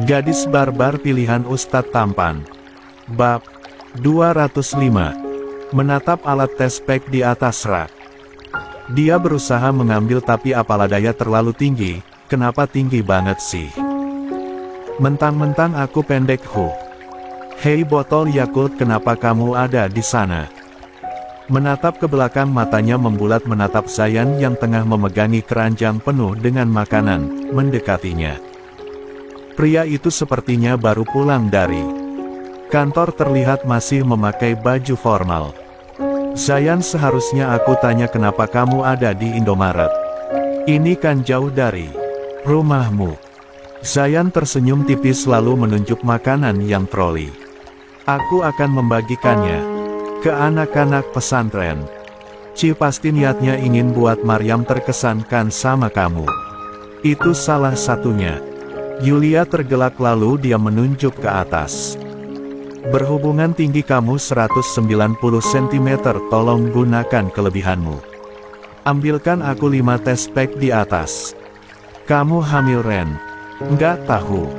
Gadis barbar pilihan Ustadz Tampan. Bab 205. Menatap alat tes pack di atas rak. Dia berusaha mengambil tapi apalah daya terlalu tinggi. Kenapa tinggi banget sih? Mentang-mentang aku pendek Hei botol Yakult, kenapa kamu ada di sana? Menatap ke belakang, matanya membulat menatap Zayan yang tengah memegangi keranjang penuh dengan makanan, mendekatinya. Pria itu sepertinya baru pulang dari kantor, terlihat masih memakai baju formal. Zayan, seharusnya aku tanya kenapa kamu ada di Indomaret. Ini kan jauh dari rumahmu. Zayan tersenyum tipis lalu menunjuk makanan yang troli. Aku akan membagikannya ke anak-anak pesantren. Pasti niatnya ingin buat Maryam terkesankan sama kamu. Itu salah satunya. Yulia tergelak lalu dia menunjuk ke atas. Berhubungan tinggi kamu 190 cm, tolong gunakan kelebihanmu. Ambilkan aku 5 tes pack di atas. Kamu hamil, Ren? Nggak tahu.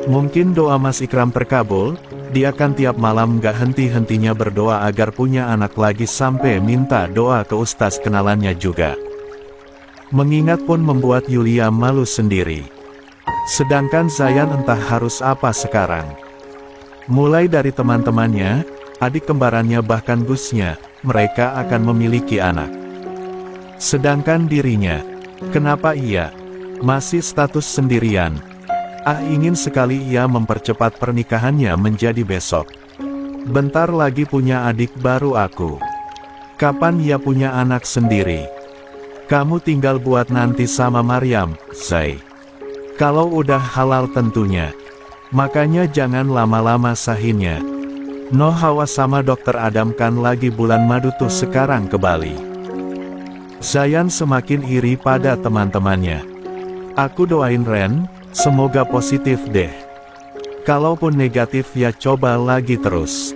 Mungkin doa Mas Ikram terkabul. Dia kan tiap malam nggak henti-hentinya berdoa agar punya anak lagi, sampai minta doa ke ustaz kenalannya juga. Mengingat pun membuat Yulia malu sendiri. Sedangkan Zayan entah harus apa sekarang. Mulai dari teman-temannya, adik kembarannya, bahkan Gusnya, mereka akan memiliki anak. Sedangkan dirinya, kenapa ia masih status sendirian? Ingin sekali ia mempercepat pernikahannya menjadi besok. Bentar lagi punya adik baru aku. Kapan ia punya anak sendiri? Kamu tinggal buat nanti sama Maryam, Zai. Kalau udah halal tentunya. Makanya jangan lama-lama sahinnya. No Hawa sama Dokter Adam kan lagi bulan madu tuh sekarang ke Bali. Zayan semakin iri pada teman-temannya. Aku doain Ren, semoga positif deh. Kalaupun negatif ya coba lagi terus.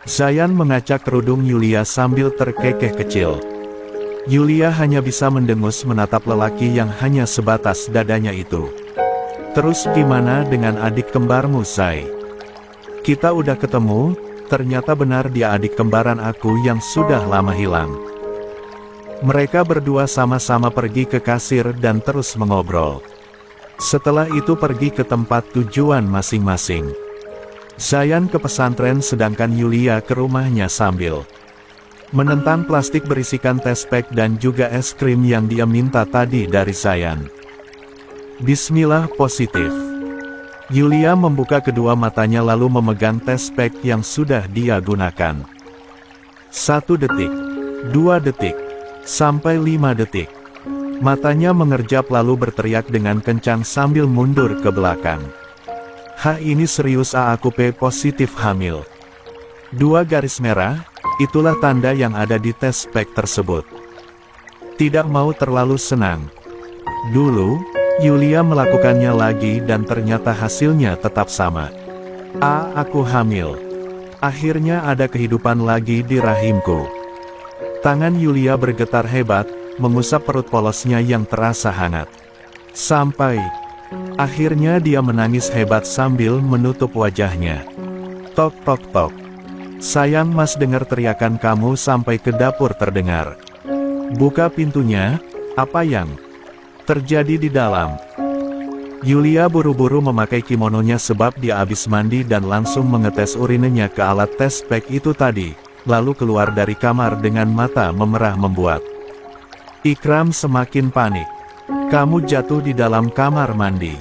Zayan mengacak kerudung Yulia sambil terkekeh kecil. Yulia hanya bisa mendengus menatap lelaki yang hanya sebatas dadanya itu. Terus gimana dengan adik kembarmu, Zai? Kita udah ketemu, ternyata benar dia adik kembaran aku yang sudah lama hilang. Mereka berdua sama-sama pergi ke kasir dan terus mengobrol. Setelah itu pergi ke tempat tujuan masing-masing. Zayan ke pesantren sedangkan Yulia ke rumahnya sambil menentang plastik berisikan tes pack dan juga es krim yang dia minta tadi dari Zayan. Bismillah, positif. Yulia membuka kedua matanya lalu memegang tes pack yang sudah dia gunakan. 1 detik, 2 detik, sampai 5 detik. Matanya mengerjap lalu berteriak dengan kencang sambil mundur ke belakang. Ini serius, aku positif hamil. 2 garis merah, itulah tanda yang ada di tes pack tersebut. Tidak mau terlalu senang. Dulu, Yulia melakukannya lagi dan ternyata hasilnya tetap sama. Aku hamil. Akhirnya ada kehidupan lagi di rahimku. Tangan Yulia bergetar hebat, mengusap perut polosnya yang terasa hangat. Sampai akhirnya dia menangis hebat sambil menutup wajahnya. Tok tok tok. Sayang Mas, dengar teriakan kamu sampai ke dapur terdengar. Buka pintunya, apa yang terjadi di dalam? Yulia buru-buru memakai kimononya sebab dia habis mandi dan langsung mengetes urinenya ke alat tes pack itu tadi, lalu keluar dari kamar dengan mata memerah membuat Ikram semakin panik. Kamu jatuh di dalam kamar mandi.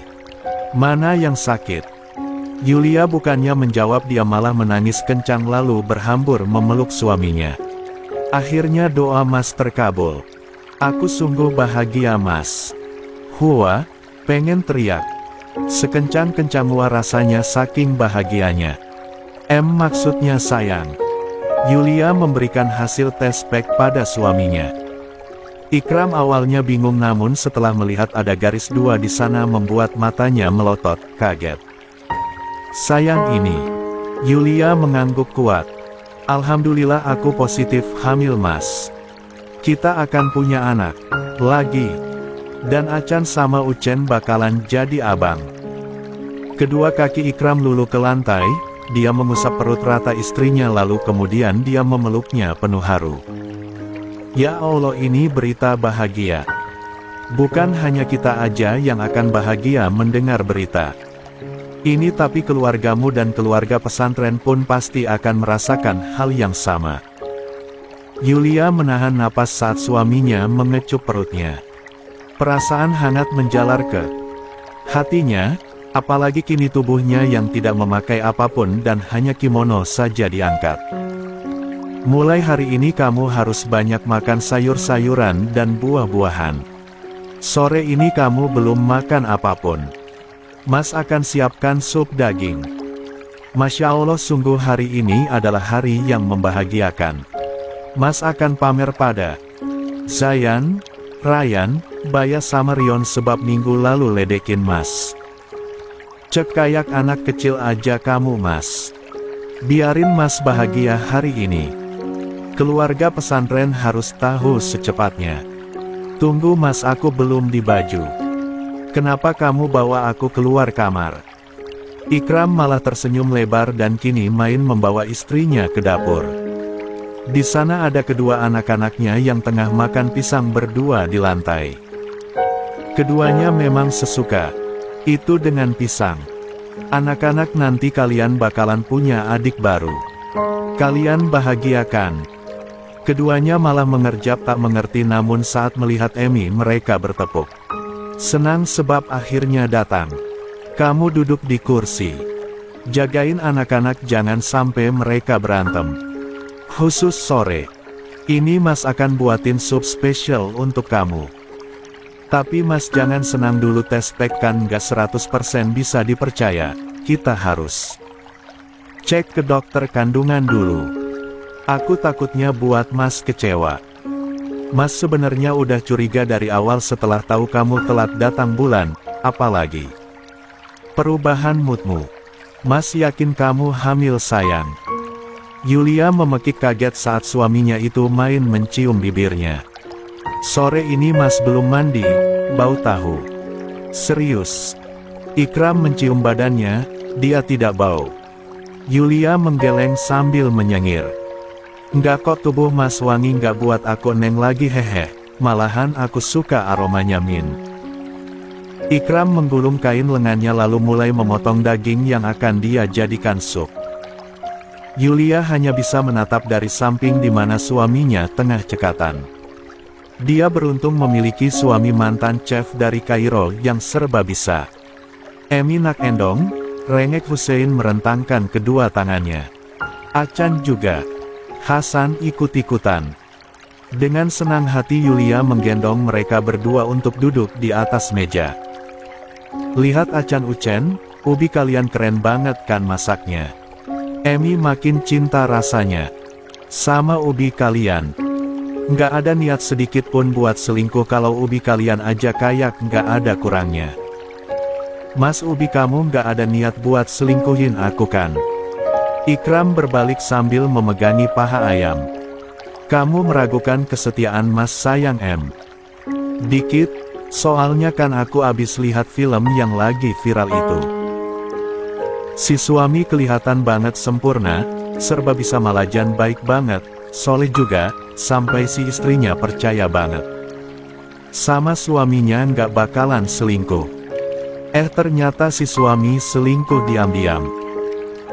Mana yang sakit? Yulia bukannya menjawab, dia malah menangis kencang lalu berhambur memeluk suaminya. Akhirnya doa Mas terkabul. Aku sungguh bahagia Mas. Pengen teriak sekencang-kencang rasanya saking bahagianya. Maksudnya sayang. Yulia memberikan hasil tes pack pada suaminya. Ikram awalnya bingung, namun setelah melihat ada garis 2 di sana membuat matanya melotot, kaget. Sayang ini. Yulia mengangguk kuat. Alhamdulillah aku positif hamil Mas. Kita akan punya anak lagi. Dan Acan sama Ucen bakalan jadi abang. Kedua kaki Ikram luluh ke lantai, dia mengusap perut rata istrinya lalu kemudian dia memeluknya penuh haru. Ya Allah, ini berita bahagia. Bukan hanya kita aja yang akan bahagia mendengar berita ini, tapi keluargamu dan keluarga pesantren pun pasti akan merasakan hal yang sama. Yulia menahan napas saat suaminya mengecup perutnya. Perasaan hangat menjalar ke hatinya, apalagi kini tubuhnya yang tidak memakai apapun dan hanya kimono saja diangkat. Mulai hari ini kamu harus banyak makan sayur-sayuran dan buah-buahan. Sore ini kamu belum makan apapun. Mas akan siapkan sup daging. Masya Allah, sungguh hari ini adalah hari yang membahagiakan. Mas akan pamer pada Zayan, Ryan, Baya sama Rion sebab minggu lalu ledekin Mas. Cek kayak anak kecil aja kamu Mas. Biarin Mas bahagia hari ini. Keluarga pesantren harus tahu secepatnya. Tunggu Mas, aku belum di baju. Kenapa kamu bawa aku keluar kamar? Ikram malah tersenyum lebar dan kini main membawa istrinya ke dapur. Di sana ada kedua anak-anaknya yang tengah makan pisang berdua di lantai. Keduanya memang sesuka itu dengan pisang. Anak-anak, nanti kalian bakalan punya adik baru. Kalian bahagiakan. Keduanya malah mengerjap tak mengerti, namun saat melihat Emi mereka bertepuk senang sebab akhirnya datang. Kamu duduk di kursi. Jagain anak-anak jangan sampai mereka berantem. Khusus sore ini Mas akan buatin sup spesial untuk kamu. Tapi Mas jangan senang dulu, tes pack kan gak 100% bisa dipercaya. Kita harus cek ke dokter kandungan dulu. Aku takutnya buat Mas kecewa. Mas sebenarnya udah curiga dari awal setelah tahu kamu telat datang bulan, apalagi perubahan moodmu. Mas yakin kamu hamil sayang. Yulia memekik kaget saat suaminya itu main mencium bibirnya. Sore ini Mas belum mandi, bau tahu. Serius. Ikram mencium badannya, dia tidak bau. Yulia menggeleng sambil menyengir. Enggak kok, tubuh Mas wangi, enggak buat aku neng lagi, hehe. Malahan aku suka aromanya Min. Ikram menggulung kain lengannya lalu mulai memotong daging yang akan dia jadikan sup. Yulia hanya bisa menatap dari samping di mana suaminya tengah cekatan. Dia beruntung memiliki suami mantan chef dari Kairo yang serba bisa. Emi nak endong, Rengek Hussein merentangkan kedua tangannya. Acan juga. Hasan ikut-ikutan. Dengan senang hati Yulia menggendong mereka berdua untuk duduk di atas meja. Lihat Acan Ucen, Ubi kalian keren banget kan masaknya. Emi makin cinta rasanya sama Ubi kalian. Nggak ada niat sedikit pun buat selingkuh, kalau Ubi kalian aja kayak nggak ada kurangnya. Mas Ubi, kamu nggak ada niat buat selingkuhin aku kan? Ikram berbalik sambil memegangi paha ayam. Kamu meragukan kesetiaan Mas sayang em? Dikit, soalnya kan aku abis lihat film yang lagi viral itu. Si suami kelihatan banget sempurna, serba bisa, malajan baik banget, soleh juga, sampai si istrinya percaya banget sama suaminya nggak bakalan selingkuh. Ternyata si suami selingkuh diam-diam.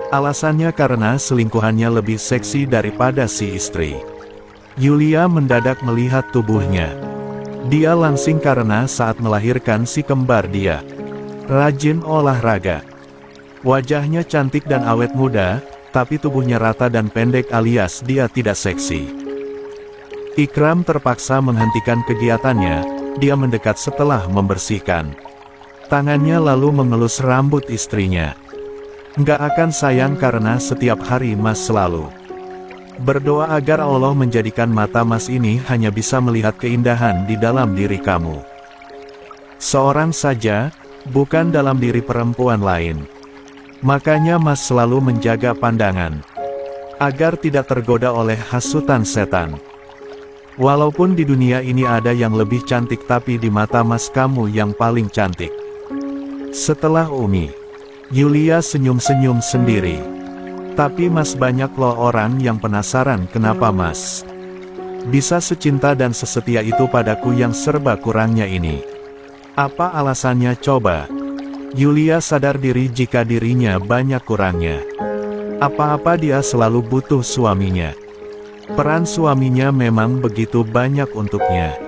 Alasannya karena selingkuhannya lebih seksi daripada si istri. Yulia mendadak melihat tubuhnya. Dia langsing karena saat melahirkan si kembar dia rajin olahraga. Wajahnya cantik dan awet muda, tapi tubuhnya rata dan pendek alias dia tidak seksi. Ikram terpaksa menghentikan kegiatannya, dia mendekat setelah membersihkan tangannya lalu mengelus rambut istrinya. Nggak akan sayang karena setiap hari Mas selalu berdoa agar Allah menjadikan mata Mas ini hanya bisa melihat keindahan di dalam diri kamu seorang saja, bukan dalam diri perempuan lain. Makanya Mas selalu menjaga pandangan agar tidak tergoda oleh hasutan setan. Walaupun di dunia ini ada yang lebih cantik, tapi di mata Mas kamu yang paling cantik setelah Umi. Yulia senyum-senyum sendiri. Tapi Mas, banyak loh orang yang penasaran kenapa Mas bisa secinta dan sesetia itu padaku yang serba kurangnya ini. Apa alasannya coba? Yulia sadar diri jika dirinya banyak kurangnya. Apa-apa dia selalu butuh suaminya. Peran suaminya memang begitu banyak untuknya.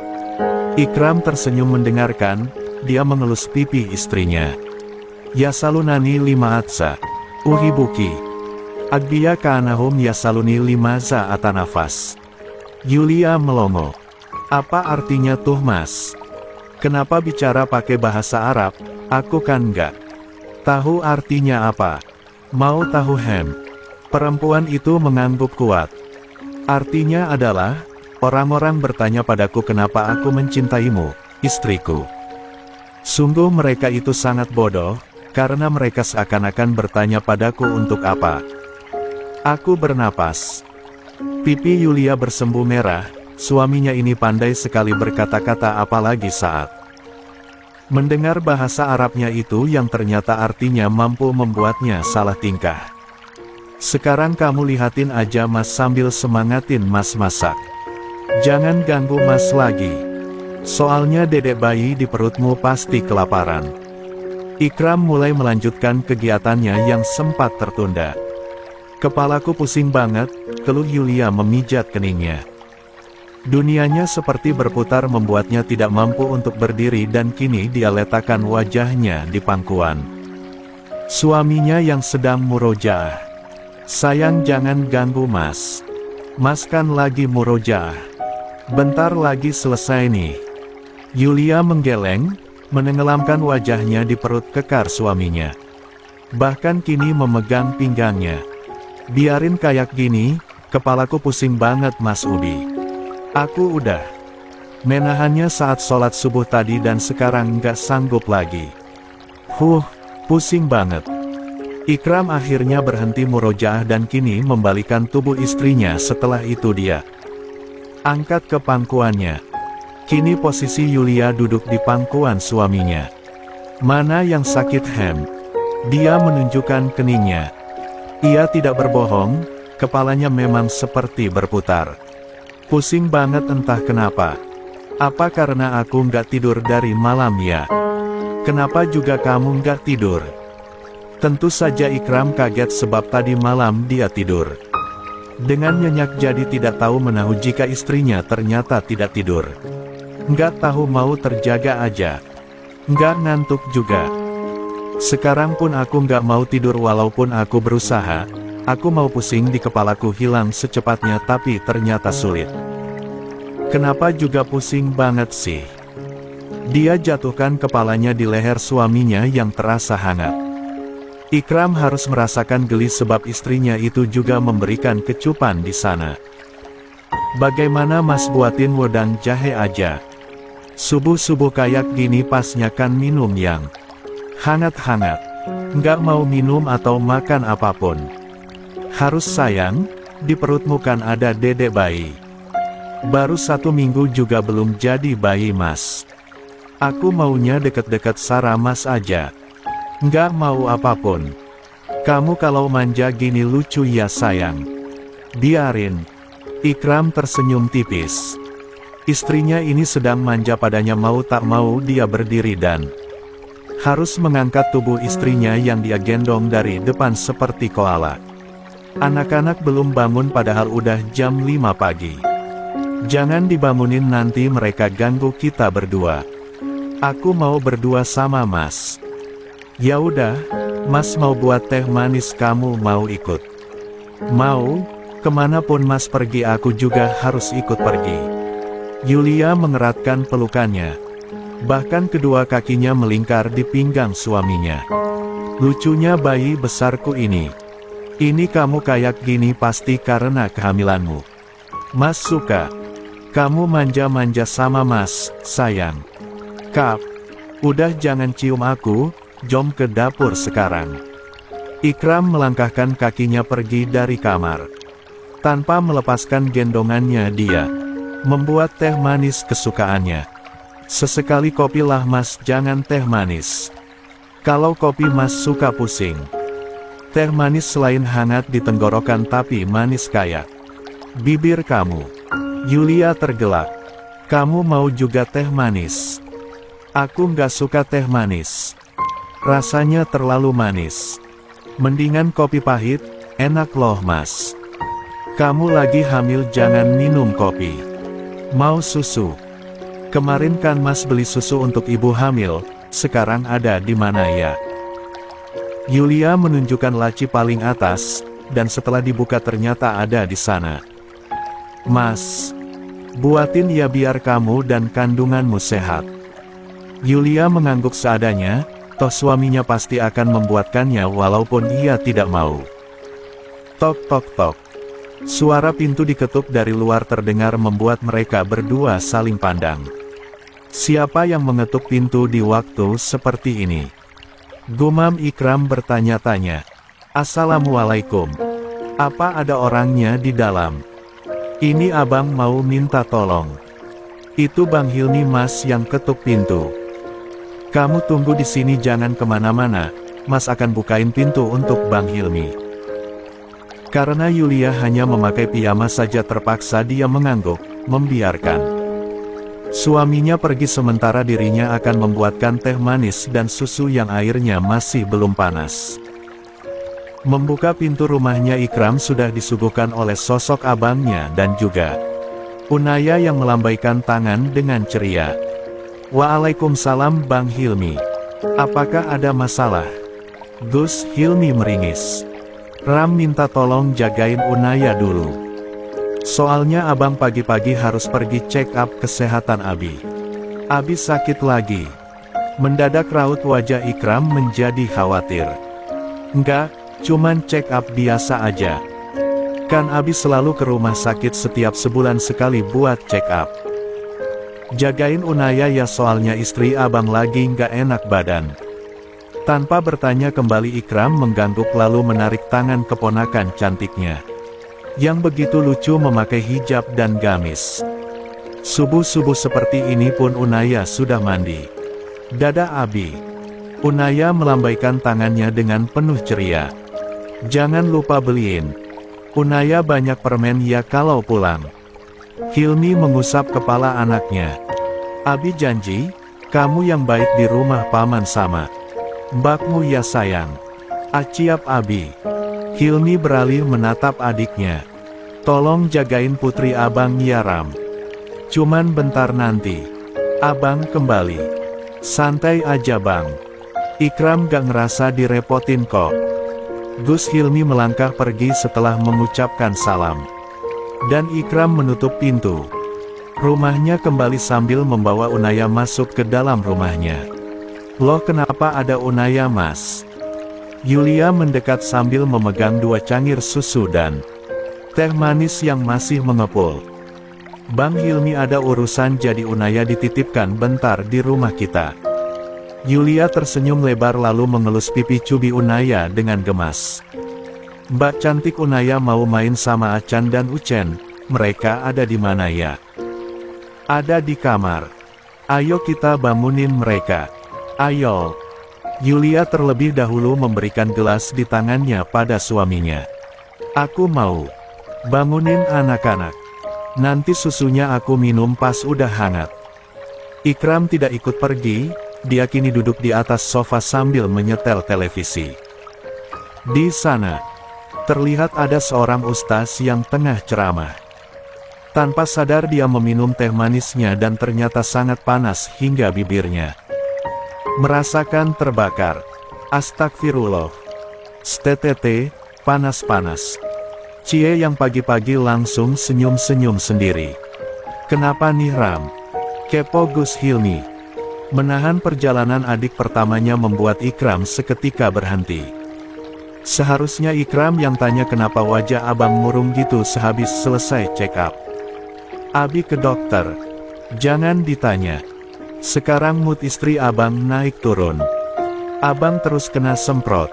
Ikram tersenyum mendengarkan, dia mengelus pipi istrinya. Yasalunani limaatsa, uhibuki. Agbiya kaanahum yasaluni limaza atanafas. Yulia melongo. Apa artinya tuh Mas? Kenapa bicara pakai bahasa Arab? Aku kan nggak tahu artinya apa. Mau tahu hem? Perempuan itu mengangguk kuat. Artinya adalah, orang-orang bertanya padaku kenapa aku mencintaimu, istriku. Sungguh mereka itu sangat bodoh, karena mereka seakan-akan bertanya padaku untuk apa. Aku bernapas. Pipi Yulia bersembul merah, suaminya ini pandai sekali berkata-kata apalagi saat mendengar bahasa Arabnya itu yang ternyata artinya mampu membuatnya salah tingkah. Sekarang kamu lihatin aja Mas sambil semangatin Mas masak. Jangan ganggu Mas lagi. Soalnya dedek bayi di perutmu pasti kelaparan. Ikram mulai melanjutkan kegiatannya yang sempat tertunda. Kepalaku pusing banget, keluh Yulia memijat keningnya. Dunianya seperti berputar membuatnya tidak mampu untuk berdiri dan kini dia letakkan wajahnya di pangkuan suaminya yang sedang murojaah. Sayang jangan ganggu Mas. Mas kan lagi murojaah. Bentar lagi selesai nih. Yulia menggeleng, menenggelamkan wajahnya di perut kekar suaminya. Bahkan kini memegang pinggangnya. Biarin kayak gini, kepalaku pusing banget Mas Ubi. Aku udah menahannya saat sholat subuh tadi dan sekarang nggak sanggup lagi. Pusing banget. Ikram akhirnya berhenti murojaah dan kini membalikan tubuh istrinya. Setelah itu dia angkat ke pangkuannya. Kini posisi Yulia duduk di pangkuan suaminya. Mana yang sakit hem? Dia menunjukkan keningnya. Ia tidak berbohong, kepalanya memang seperti berputar. Pusing banget entah kenapa. Apa karena aku nggak tidur dari malam ya? Kenapa juga kamu nggak tidur? Tentu saja Ikram kaget sebab tadi malam dia tidur dengan nyenyak, jadi tidak tahu menahu jika istrinya ternyata tidak tidur. Nggak tahu mau terjaga aja. Nggak ngantuk juga. Sekarang pun aku nggak mau tidur walaupun aku berusaha. Aku mau pusing di kepalaku hilang secepatnya tapi ternyata sulit. Kenapa juga pusing banget sih? Dia jatuhkan kepalanya di leher suaminya yang terasa hangat. Ikram harus merasakan geli sebab istrinya itu juga memberikan kecupan di sana. Bagaimana Mas buatin wedang jahe aja? Subuh-subuh kayak gini pasnya kan minum yang hangat-hangat. Nggak mau minum atau makan apapun. Harus sayang, di perutmu kan ada dedek bayi. Baru 1 minggu juga belum jadi bayi Mas. Aku maunya deket-deket Sarah Mas aja. Nggak mau apapun. Kamu kalau manja gini lucu ya sayang. Biarin. Ikram tersenyum tipis. Istrinya ini sedang manja padanya, mau tak mau dia berdiri dan harus mengangkat tubuh istrinya yang dia gendong dari depan seperti koala. Anak-anak belum bangun padahal udah jam 5 pagi. Jangan dibangunin nanti mereka ganggu kita berdua. Aku mau berdua sama Mas. Ya udah, Mas mau buat teh manis, kamu mau ikut? Mau, kemanapun Mas pergi aku juga harus ikut pergi. Yulia mengeratkan pelukannya. Bahkan kedua kakinya melingkar di pinggang suaminya. Lucunya bayi besarku ini. Ini kamu kayak gini pasti karena kehamilanmu. Mas suka. Kamu manja-manja sama Mas, sayang. Kap, udah jangan cium aku, jom ke dapur sekarang. Ikram melangkahkan kakinya pergi dari kamar. Tanpa melepaskan gendongannya dia membuat teh manis kesukaannya. Sesekali kopilah Mas, jangan teh manis. Kalau kopi Mas suka pusing. Teh manis selain hangat di tenggorokan tapi manis kayak bibir kamu. Yulia tergelak. Kamu mau juga teh manis? Aku nggak suka teh manis. Rasanya terlalu manis. Mendingan kopi pahit, enak loh Mas. Kamu lagi hamil jangan minum kopi. Mau susu? Kemarin kan Mas beli susu untuk ibu hamil, sekarang ada di mana ya? Yulia menunjukkan laci paling atas, dan setelah dibuka ternyata ada di sana. Mas, buatin ya biar kamu dan kandunganmu sehat. Yulia mengangguk seadanya, toh suaminya pasti akan membuatkannya walaupun ia tidak mau. Tok tok tok. Suara pintu diketuk dari luar terdengar membuat mereka berdua saling pandang. Siapa yang mengetuk pintu di waktu seperti ini? Gumam Ikram bertanya-tanya. Assalamualaikum. Apa ada orangnya di dalam? Ini abang mau minta tolong. Itu Bang Hilmi Mas yang ketuk pintu. Kamu tunggu di sini jangan kemana-mana, Mas akan bukain pintu untuk Bang Hilmi. Karena Yulia hanya memakai piyama saja terpaksa dia mengangguk, membiarkan. Suaminya pergi sementara dirinya akan membuatkan teh manis dan susu yang airnya masih belum panas. Membuka pintu rumahnya Ikram sudah disuguhkan oleh sosok abangnya dan juga Unaya yang melambaikan tangan dengan ceria. Waalaikumsalam Bang Hilmi. Apakah ada masalah? Gus Hilmi meringis. Ram minta tolong jagain Unaya dulu. Soalnya abang pagi-pagi harus pergi check up kesehatan Abi. Abi sakit lagi. Mendadak raut wajah Ikram menjadi khawatir. Enggak, cuman check up biasa aja. Kan Abi selalu ke rumah sakit setiap sebulan sekali buat check up. Jagain Unaya ya soalnya istri abang lagi nggak enak badan. Tanpa bertanya kembali Ikram mengangguk lalu menarik tangan keponakan cantiknya. Yang begitu lucu memakai hijab dan gamis. Subuh-subuh seperti ini pun Unaya sudah mandi. Dada Abi. Unaya melambaikan tangannya dengan penuh ceria. Jangan lupa beliin Unaya banyak permen ya kalau pulang. Hilmi mengusap kepala anaknya. Abi janji, kamu yang baik di rumah paman sama mbakmu ya sayang. Aciap Abi. Hilmi beralih menatap adiknya. Tolong jagain putri abang ya Ram. Cuman bentar nanti. Abang kembali. Santai aja bang. Ikram gak ngerasa direpotin kok. Gus Hilmi melangkah pergi setelah mengucapkan salam. Dan Ikram menutup pintu. Rumahnya kembali sambil membawa Unaya masuk ke dalam rumahnya. Loh kenapa ada Unaya Mas? Yulia mendekat sambil memegang 2 cangkir susu dan teh manis yang masih mengepul. Bang Hilmi ada urusan jadi Unaya dititipkan bentar di rumah kita. Yulia tersenyum lebar lalu mengelus pipi cubi Unaya dengan gemas. Mbak cantik Unaya mau main sama Acan dan Ucen, mereka ada di mana ya? Ada di kamar. Ayo kita bangunin mereka. Ayo. Yulia terlebih dahulu memberikan gelas di tangannya pada suaminya. Aku mau bangunin anak-anak. Nanti susunya aku minum pas udah hangat. Ikram tidak ikut pergi, dia kini duduk di atas sofa sambil menyetel televisi. Di sana, terlihat ada seorang ustaz yang tengah ceramah. Tanpa sadar dia meminum teh manisnya dan ternyata sangat panas hingga bibirnya merasakan terbakar. Astagfirullah. Stttt, panas-panas. Cie yang pagi-pagi langsung senyum-senyum sendiri. Kenapa nih Ram? Kepo Gus Hilmi. Menahan perjalanan adik pertamanya membuat Ikram seketika berhenti. Seharusnya Ikram yang tanya kenapa wajah abang murung gitu sehabis selesai check up. Abi ke dokter. Jangan ditanya. Sekarang mood istri abang naik turun. Abang terus kena semprot.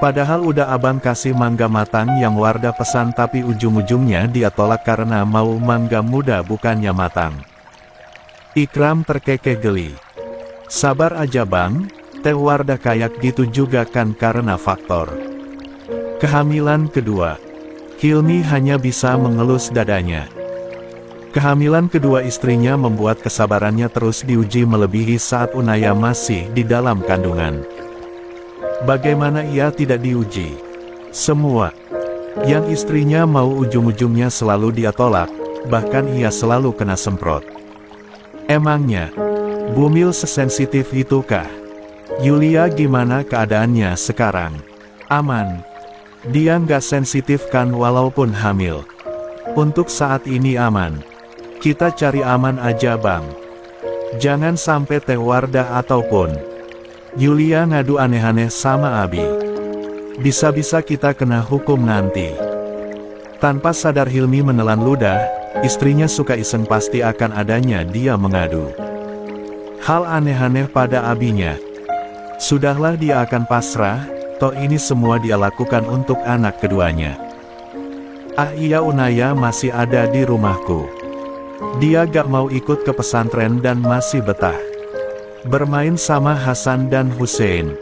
Padahal udah abang kasih mangga matang yang Wardah pesan tapi ujung-ujungnya dia tolak karena mau mangga muda bukannya matang. Ikram terkekeh geli. Sabar aja bang, Teh Wardah kayak gitu juga kan karena faktor kehamilan kedua. Hilmi hanya bisa mengelus dadanya. Kehamilan kedua istrinya membuat kesabarannya terus diuji melebihi saat Unaya masih di dalam kandungan. Bagaimana ia tidak diuji? Semua yang istrinya mau ujung-ujungnya selalu dia tolak, bahkan ia selalu kena semprot. Emangnya, Bumil sesensitif itukah? Yulia gimana keadaannya sekarang? Aman. Dia nggak sensitif kan walaupun hamil. Untuk saat ini aman. Kita cari aman aja bang. Jangan sampai Teh Wardah ataupun Yulia ngadu aneh-aneh sama Abi. Bisa-bisa kita kena hukum nanti. Tanpa sadar Hilmi menelan ludah, istrinya suka iseng pasti akan adanya dia mengadu hal aneh-aneh pada Abinya. Sudahlah dia akan pasrah, toh ini semua dia lakukan untuk anak keduanya. Ah iya Unaya masih ada di rumahku. Dia gak mau ikut ke pesantren dan masih betah bermain sama Hasan dan Hussein.